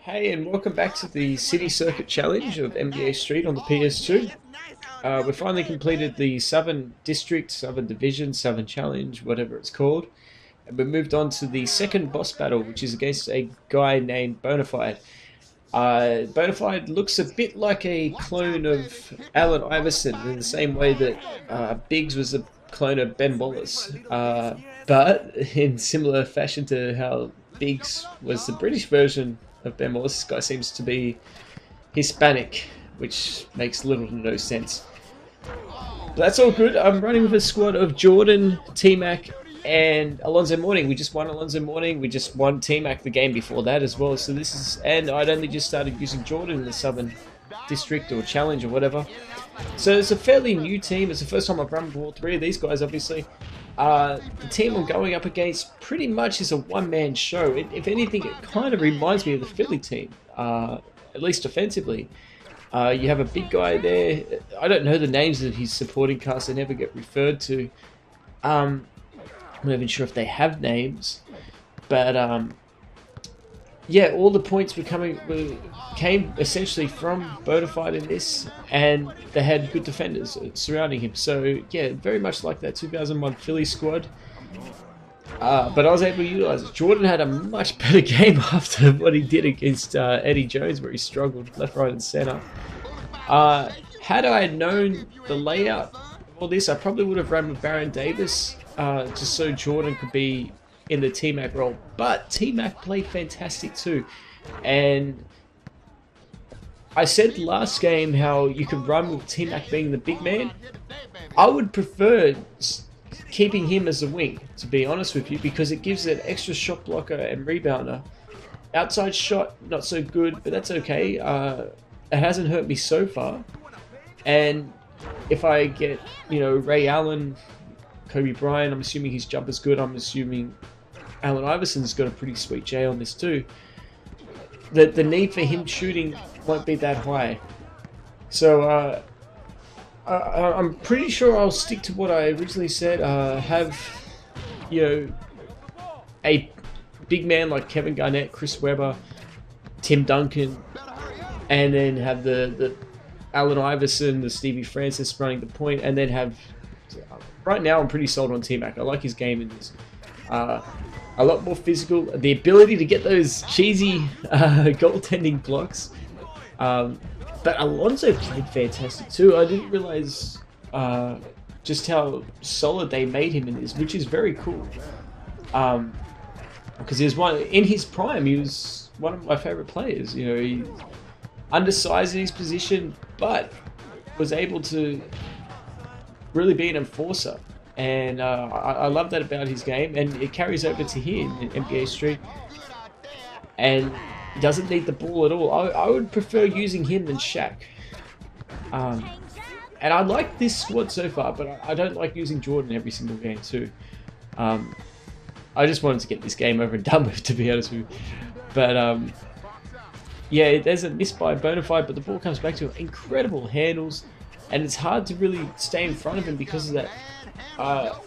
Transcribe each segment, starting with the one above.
Hey, and welcome back to the City Circuit Challenge of NBA Street on the PS2. We finally completed the Southern District, Southern Division, Southern Challenge, whatever it's called. And we moved on to the second boss battle, which is against a guy named Bonafide. Bonafide looks a bit like a clone of Allen Iverson in the same way that Biggs was a clone of Ben Wallace. But in similar fashion to how Biggs was the British version of Ben Wallace, this guy seems to be Hispanic, which makes little to no sense. But that's all good. I'm running with a squad of Jordan, T-Mac, and Alonzo Morning. We just won Alonzo Morning. We just won T-Mac the game before that as well. So this is, and I'd only just started using Jordan in the Southern District or Challenge or whatever. So it's a fairly new team. It's the first time I've run with all three of these guys, obviously. The team I'm going up against pretty much is a one-man show. If anything, it kind of reminds me of the Philly team, at least offensively. You have a big guy there. I don't know the names of his supporting cast. They never get referred to. I'm not even sure if they have names. But yeah, all the points came essentially from Bonafide in this, and they had good defenders surrounding him. So yeah, very much like that 2001 Philly squad. But I was able to utilize it. Jordan had a much better game after what he did against Eddie Jones, where he struggled left, right, and center. Had I known the layout of all this, I probably would have run with Baron Davis, just so Jordan could be in the T-Mac role. But T-Mac played fantastic too. And I said last game how you could run with T-Mac being the big man. I would prefer keeping him as a wing, to be honest with you, because it gives an extra shot blocker and rebounder. Outside shot, not so good, but that's okay. It hasn't hurt me so far. And if I get, Ray Allen, Kobe Bryant, I'm assuming his jumper's good. I'm assuming Allen Iverson's got a pretty sweet J on this too. The need for him shooting won't be that high. So I'm pretty sure I'll stick to what I originally said. Have, a big man like Kevin Garnett, Chris Webber, Tim Duncan, and then have the Allen Iverson, the Stevie Francis running the point, and then have... Right now, I'm pretty sold on T-Mac. I like his game in this. A lot more physical. The ability to get those cheesy goaltending blocks. But Alonzo played fantastic too. I didn't realize just how solid they made him in this, which is very cool. Because he was in his prime, he was one of my favorite players. He undersized in his position, but was able to really be an enforcer. And I love that about his game, and it carries over to here in NBA Street. And he doesn't need the ball at all. I would prefer using him than Shaq. And I like this squad so far, but I don't like using Jordan every single game too. I just wanted to get this game over and done with, to be honest with you. But yeah, there's a miss by Bonafide, but the ball comes back to him. Incredible handles, and it's hard to really stay in front of him because of that.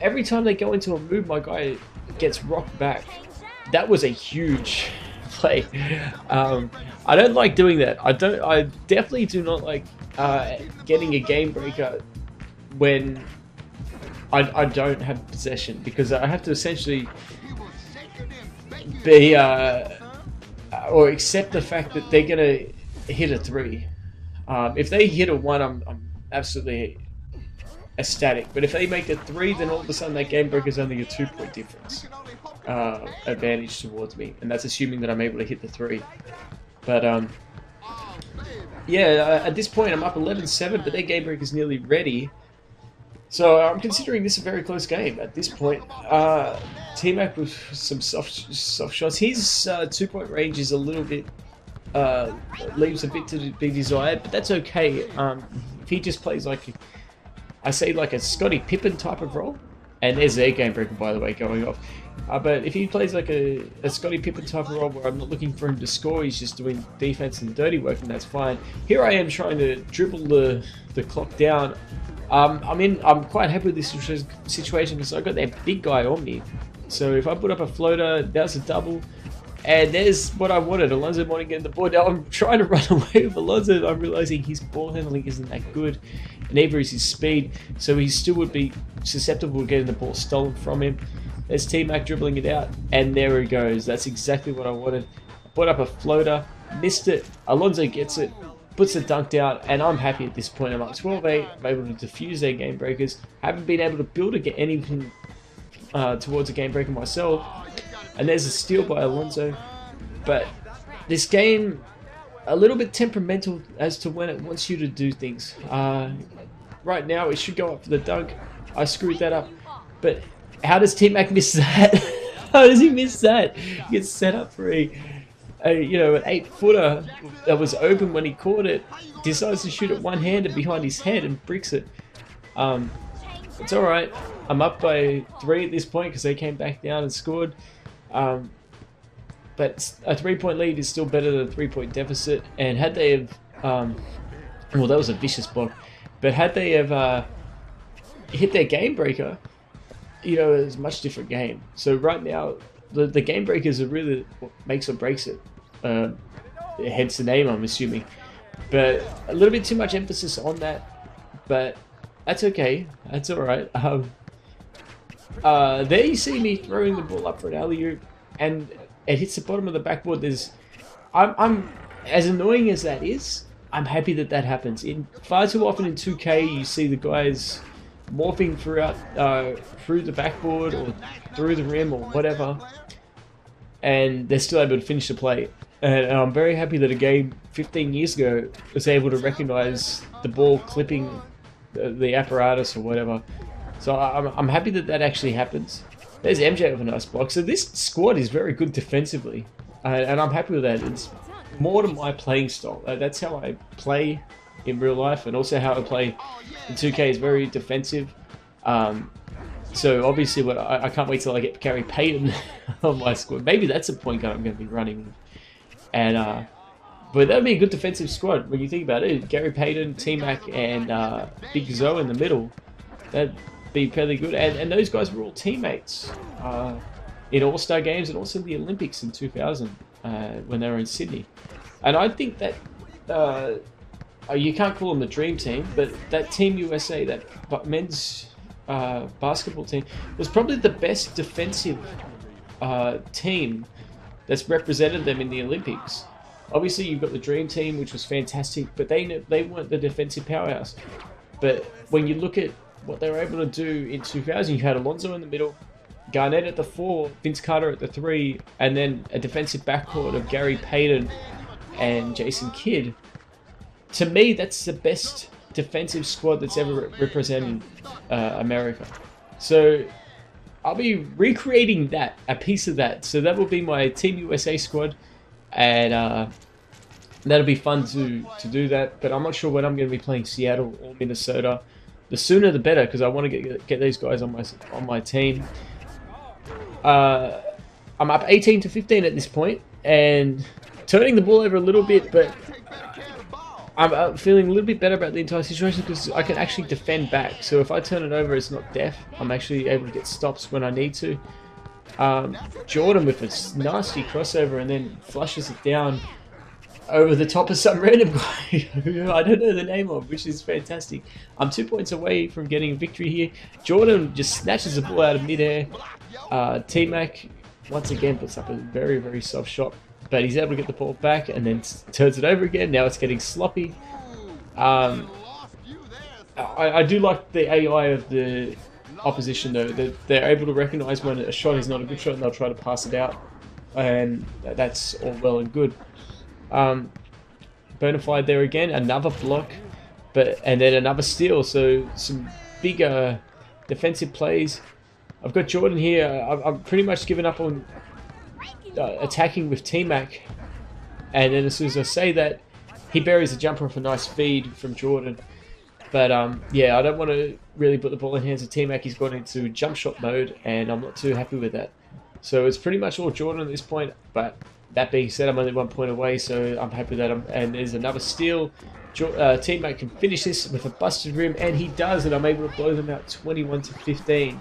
Every time they go into a move, my guy gets rocked back. That was a huge play. I don't like doing that. I definitely do not like getting a game breaker when I don't have possession, because I have to essentially be or accept the fact that they're gonna hit a three. If they hit a one, I'm absolutely ecstatic. But if they make a three, then all of a sudden that game breaker is only a 2-point difference advantage towards me, and that's assuming that I'm able to hit the three. But yeah, at this point I'm up 11-7, but their game breaker is nearly ready. So I'm considering this a very close game at this point. T-Mac with some soft shots. His 2-point range is a little bit leaves a bit to be desired, but that's okay. If he just plays like a Scottie Pippen type of role, and there's their game breaker, by the way, going off. But if he plays like a Scottie Pippen type of role where I'm not looking for him to score, he's just doing defense and dirty work, and that's fine. Here I am trying to dribble the clock down. I'm quite happy with this situation because I got that big guy on me. So if I put up a floater, that's a double. And there's what I wanted, Alonzo Morning getting the ball. Now I'm trying to run away with Alonzo, and I'm realizing his ball handling isn't that good, and neither is his speed, so he still would be susceptible to getting the ball stolen from him. There's T-Mac dribbling it out, and there he goes. That's exactly what I wanted. I put up a floater, missed it, Alonzo gets it, puts the dunk down, and I'm happy at this point. I'm up 12-8, I'm able to defuse their game breakers. Haven't been able to build anything towards a game breaker myself. And there's a steal by Alonzo. But this game, a little bit temperamental as to when it wants you to do things. Right now, it should go up for the dunk. I screwed that up. But how does T-Mac miss that? How does he miss that? He gets set up for an 8-footer that was open when he caught it. Decides to shoot it one-handed behind his head and bricks it. It's alright. I'm up by 3 at this point because they came back down and scored. But a 3-point lead is still better than a 3-point deficit. And had they have, well, that was a vicious block. But had they have hit their game breaker, it's a much different game. So right now, the game breakers are really what makes or breaks it. Hence the name, I'm assuming. But a little bit too much emphasis on that. But that's okay. That's all right. There you see me throwing the ball up for an alley-oop, and it hits the bottom of the backboard. I'm as annoying as that is, I'm happy that that happens. Far too often in 2K, you see the guys morphing through the backboard or through the rim or whatever, and they're still able to finish the play. And I'm very happy that a game 15 years ago was able to recognize the ball clipping the apparatus or whatever. So I'm happy that that actually happens. There's MJ with a nice block. So this squad is very good defensively, and I'm happy with that. It's more to my playing style. That's how I play in real life, and also how I play in 2K is very defensive. So obviously, I can't wait till I get Gary Payton on my squad. Maybe that's a point guard I'm going to be running with. And but that would be a good defensive squad when you think about it. Gary Payton, T-Mac, and Big Zo in the middle. That'd be fairly good. And those guys were all teammates in All-Star games and also the Olympics in 2000 when they were in Sydney. And I think that you can't call them the dream team, but that Team USA, that men's basketball team, was probably the best defensive team that's represented them in the Olympics. Obviously, you've got the Dream Team, which was fantastic, but they weren't the defensive powerhouse. But when you look at what they were able to do in 2000, you had Alonzo in the middle, Garnett at the 4, Vince Carter at the 3, and then a defensive backcourt of Gary Payton and Jason Kidd. To me, that's the best defensive squad that's ever represented America. So I'll be recreating that, a piece of that. So that will be my Team USA squad, and that'll be fun to do that. But I'm not sure when I'm going to be playing Seattle or Minnesota. The sooner the better, because I want to get these guys on my team. I'm up 18-15 at this point, and turning the ball over a little bit, but I'm feeling a little bit better about the entire situation because I can actually defend back. So if I turn it over, it's not deaf. I'm actually able to get stops when I need to. Jordan with a nasty crossover and then flushes it down over the top of some random guy who I don't know the name of, which is fantastic. I'm 2 points away from getting a victory here. Jordan just snatches the ball out of midair. T-Mac once again puts up a very, very soft shot, but he's able to get the ball back and then turns it over again. Now it's getting sloppy. I do like the AI of the opposition though, that they're able to recognize when a shot is not a good shot and they'll try to pass it out, and that's all well and good. Bonafide there again, another block, and then another steal. So some bigger defensive plays. I've got Jordan here. I'm pretty much given up on attacking with T-Mac, and then as soon as I say that, he buries a jumper off a nice feed from Jordan. But yeah, I don't want to really put the ball in the hands of T-Mac. He's gone into jump shot mode, and I'm not too happy with that. So it's pretty much all Jordan at this point, but that being said, I'm only 1 point away, so I'm happy that and there's another steal. Teammate can finish this with a busted rim, and he does, and I'm able to blow them out 21-15.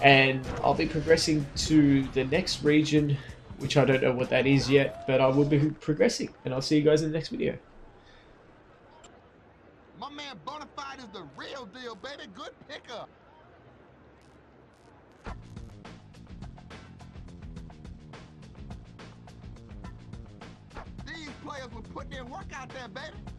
And I'll be progressing to the next region, which I don't know what that is yet, but I will be progressing, and I'll see you guys in the next video. My man Bonafide is the real deal, baby. Good pickup. These players were putting in work out there, baby.